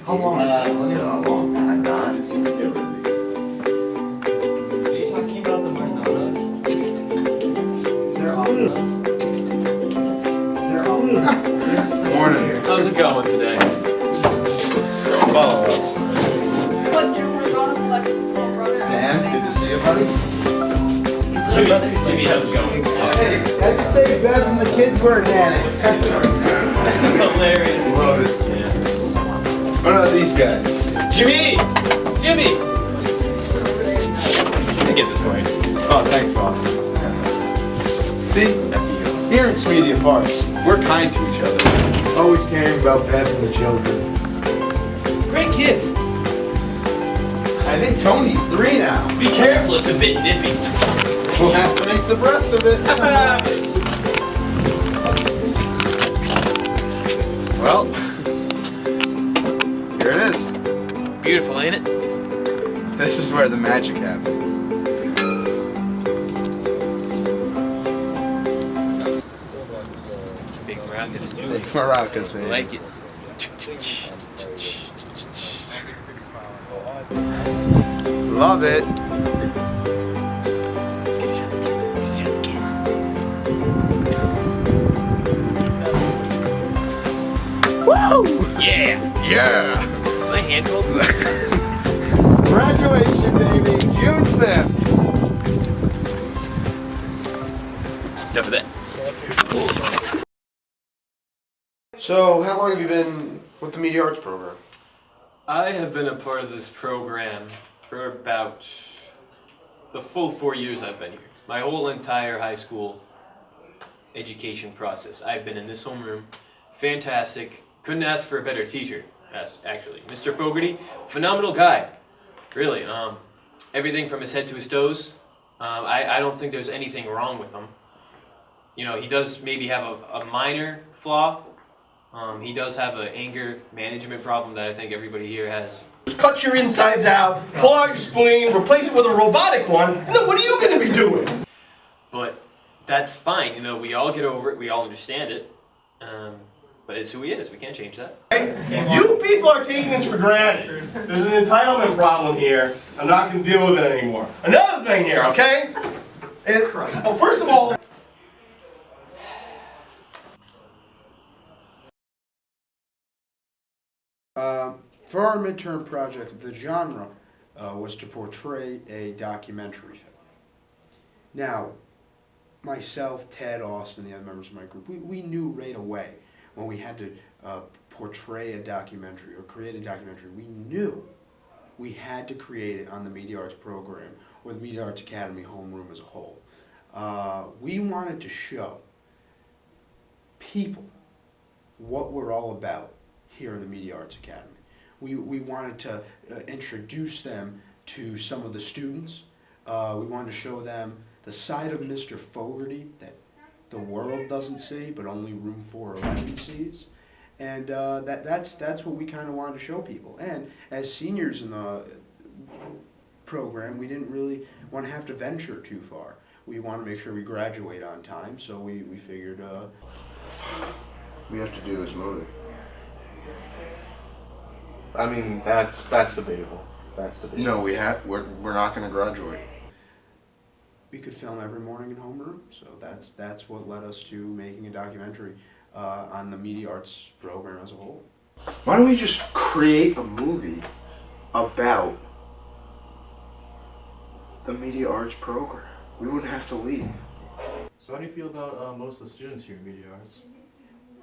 How long? So long. I'm not. Are you talking about the Marzanos? They're on. They're on. Morning. How's it going today? Follow us. What, your Marzano Flex is called, brother? Stan, good to see you, buddy. Jimmy, how's it going? Hey, how'd you say Bev and the kids were nanny? That's hilarious. Love it. Yeah. What about these guys? Jimmy! Jimmy! Let me get this for you. Oh, thanks, Austin. See, After you. here at Smedia Farts, we're kind to each other. Always caring about Bev and the children. Great kids! I think Tony's 3 now. Be careful, it's a bit nippy. We'll have to make the breast of it. Well, here it is. Beautiful, ain't it? This is where the magic happens. Big maracas. Big maracas, I baby. like it. Love it. Woo! Yeah! Yeah. Is my hand cold? Graduation, baby. June 5th. Enough of that. So, how long have you been with the Media Arts program? I have been a part of this program for about the full 4 years I've been here. My whole entire high school education process. I've been in this homeroom. Fantastic. Couldn't ask for a better teacher, actually. Mr. Fogarty, phenomenal guy. Really. Everything from his head to his toes. I don't think there's anything wrong with him. You know, he does maybe have a minor flaw. He does have an anger management problem that I think everybody here has. Cut your insides out, pull out your spleen, replace it with a robotic one, and then what are you going to be doing? But that's fine, you know, we all get over it, we all understand it. But it's who he is, we can't change that. You people are taking this for granted. There's an entitlement problem here. I'm not going to deal with it anymore. Another thing here, okay? Well, first of all, For our midterm project, the genre was to portray a documentary film. Now, myself, Ted, Austin, the other members of my group, we knew right away when we had to portray a documentary or create a documentary, we knew we had to create it on the Media Arts program or the Media Arts Academy homeroom as a whole. We wanted to show people what we're all about here in the Media Arts Academy. We wanted to introduce them to some of the students. We wanted to show them the side of Mr. Fogarty that the world doesn't see, but only room 411 sees. And that's what we kind of wanted to show people. And as seniors in the program, we didn't really want to have to venture too far. We want to make sure we graduate on time, so we figured we have to do this movie. I mean, that's debatable. That's debatable. No, we're not going to graduate. We could film every morning in homeroom, so that's what led us to making a documentary on the Media Arts program as a whole. Why don't we just create a movie about the Media Arts program? We wouldn't have to leave. So how do you feel about most of the students here in Media Arts?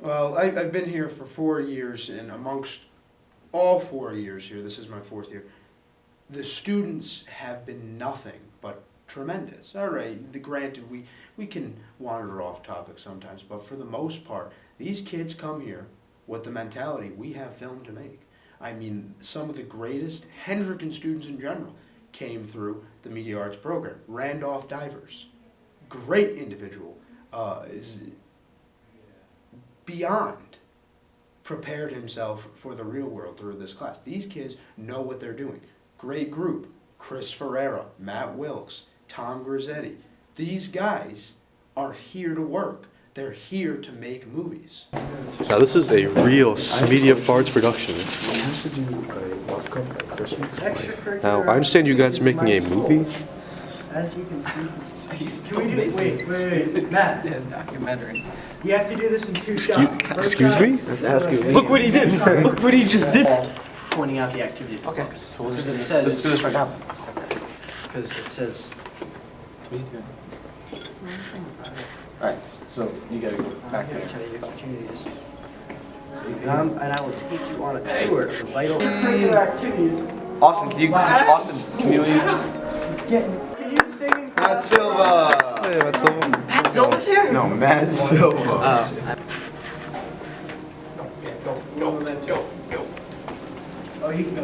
Well, I've been here for 4 years, and amongst all 4 years here, this is my 4th year, the students have been nothing but tremendous. All right, granted, we can wander off topic sometimes, but for the most part, these kids come here with the mentality, we have film to make. I mean, some of the greatest Hendricken students in general came through the Media Arts program. Randolph Divers, great individual, is beyond prepared himself for the real world through this class. These kids know what they're doing. Great group. Chris Ferreira, Matt Wilkes, Tom Grizzetti. These guys are here to work. They're here to make movies. Now this is a real Smedia Farts production. Now I understand you guys are making a movie. As you can see, wait, Matt. Documentary. You have to do this in 2 shots. Excuse me? Look what he did! Look what he just did! Pointing out the activities. Okay, so we'll Because just it says. do this right now. Because it says. Alright, so you gotta go back there. Activities. And I will take you on a tour of the vital curricular activities. Austin, can you leave? Can you sing? Matt Silva. Hey, Matt Silva. Matt Silva's here? No, Matt Silva. Oh, you can go.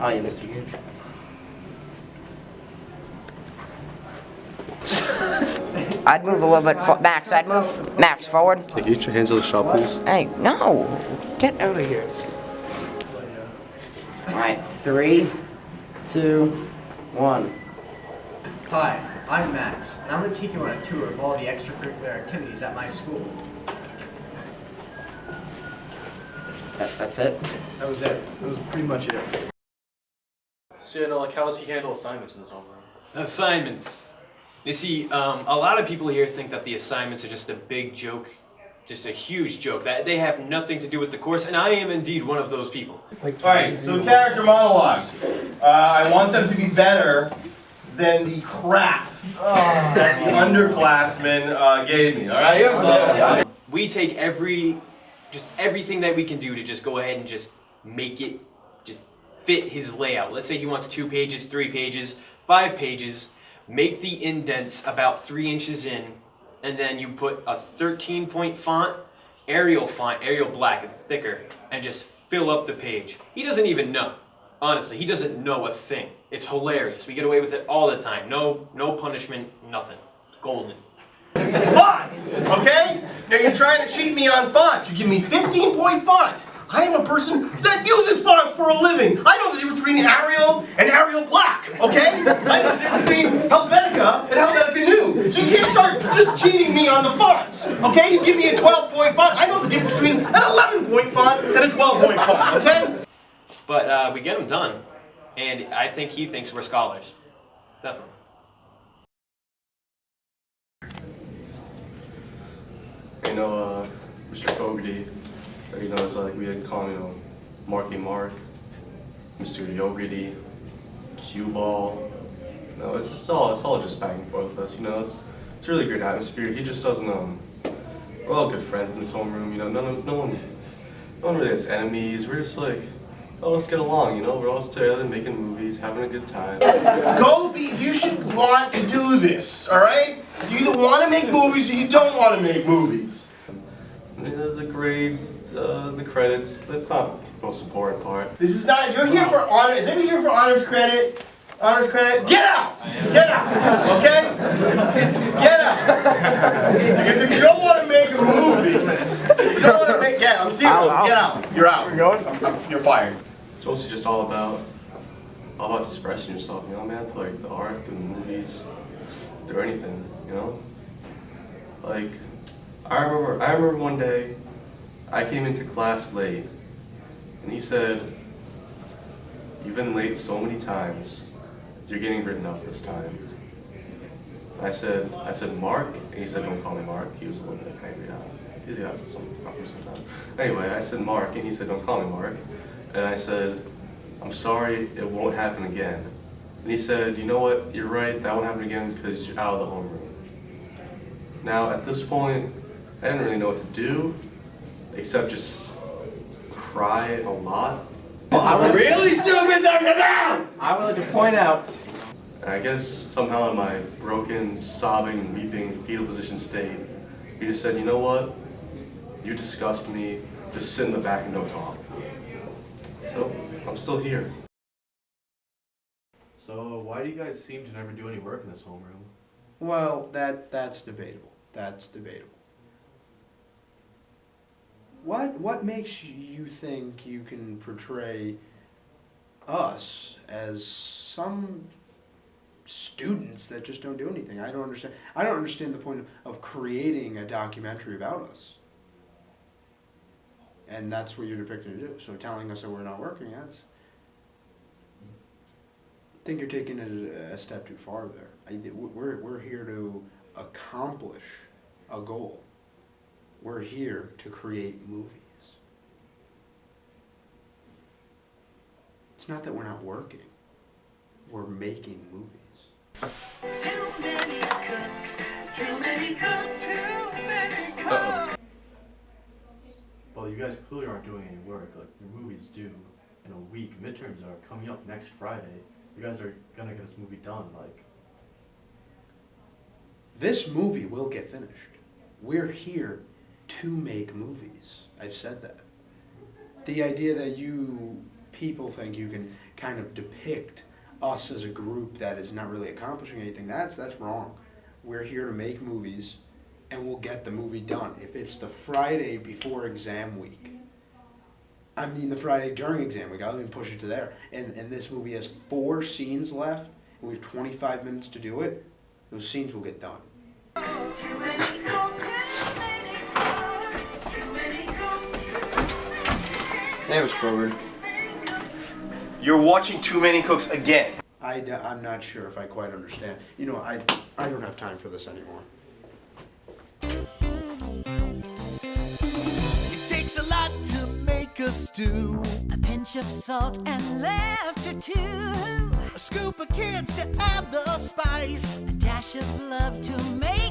Oh, you missed your I'd move a little bit, Max, I'd move Max forward. Hey, get your hands on the shot, please. Hey, no, get out of here. All right, 3, 2, 1. Hi, I'm Max, and I'm going to take you on a tour of all the extracurricular activities at my school. That's it? That was it. That was pretty much it. So, you know, like, how does he handle assignments in his homeroom? Assignments. You see, a lot of people here think that the assignments are just a big joke, just a huge joke, that they have nothing to do with the course, and I am indeed one of those people. Alright, so character monologue. I want them to be better than the crap that the underclassmen gave me, alright? We take everything that we can do to just go ahead and just make it just fit his layout. Let's say he wants 2 pages, 3 pages, 5 pages. Make the indents about 3 inches in, and then you put a 13-point font, Arial black, it's thicker, and just fill up the page. He doesn't even know. Honestly, he doesn't know a thing. It's hilarious. We get away with it all the time. No punishment, nothing. Golden. Fonts, okay? Now you're trying to cheat me on fonts. You give me 15-point font. I am a person that uses fonts for a living. I know the difference between Arial and Arial Black, okay? I know the difference between Helvetica and Helvetica New. So you can't start just cheating me on the fonts, okay? You give me a 12-point font. I know the difference between an 11-point font and a 12-point font, okay? But we get them done, and I think he thinks we're scholars. Definitely. You know, Mr. Fogarty, you know, it's like we had called, you know, Marky Mark, Mr. Yogurty, Cue Ball. No, it's all just back and forth with us. You know, it's a really great atmosphere. He just doesn't we're all good friends in this homeroom. You know, no one really has enemies. We're just like, oh, let's get along. You know, we're all together making movies, having a good time. You should want to do this, all right? You either want to make movies or you don't want to make movies. The grades, the credits, that's not the most important part. This is not, you're here for honors. Is anybody here for honors credit? Honors credit? Get out! Get out! Okay? Get out! Because if you don't want to make a movie, if you don't want to make, yeah, I'm serious. Get out. You're out. You're fired. It's mostly just all about expressing yourself, you know, man, to like the art, through the movies, through anything, you know? Like, I remember one day, I came into class late, and he said, "You've been late so many times, you're getting written up this time." I said, "Mark?" And he said, "Don't call me Mark." He was a little bit angry at me. He's got some problems sometimes. Anyway, I said, "Mark," and he said, "Don't call me Mark." And I said, "I'm sorry, it won't happen again." And he said, "You know what, you're right, that won't happen again because you're out of the homeroom." Now, at this point, I didn't really know what to do, except just cry a lot. I'm really stupid, Dr. Down! I would like to point out. And I guess somehow in my broken, sobbing, weeping, fetal position state, he just said, "You know what? You disgust me. Just sit in the back and don't talk." So, I'm still here. So, why do you guys seem to never do any work in this homeroom? Well, that's debatable. That's debatable. What makes you think you can portray us as some students that just don't do anything. I don't understand the point of creating a documentary about us. And that's what you're depicting to do. So telling us that we're not working, I think you're taking it a step too far there. We're here to accomplish a goal. We're here to create movies. It's not that we're not working. We're making movies. Too many cooks, too many cooks, too many cooks. Well, you guys clearly aren't doing any work. Like, your movie's due in a week. Midterms are coming up next Friday. You guys are gonna get this movie done, like. This movie will get finished. We're here to make movies. I've said that. The idea that you people think you can kind of depict us as a group that is not really accomplishing anything, that's wrong. We're here to make movies, and we'll get the movie done. If it's the Friday before exam week, I mean the Friday during exam week, I'll even push it to there. And this movie has 4 scenes left, and we have 25 minutes to do it. Those scenes will get done. Hey, Mr. Kroger. You're watching Too Many Cooks again. I'm not sure if I quite understand. You know, I don't have time for this anymore. It takes a lot to make a stew. A pinch of salt and laughter too. A scoop of kids to add the spice. A dash of love to make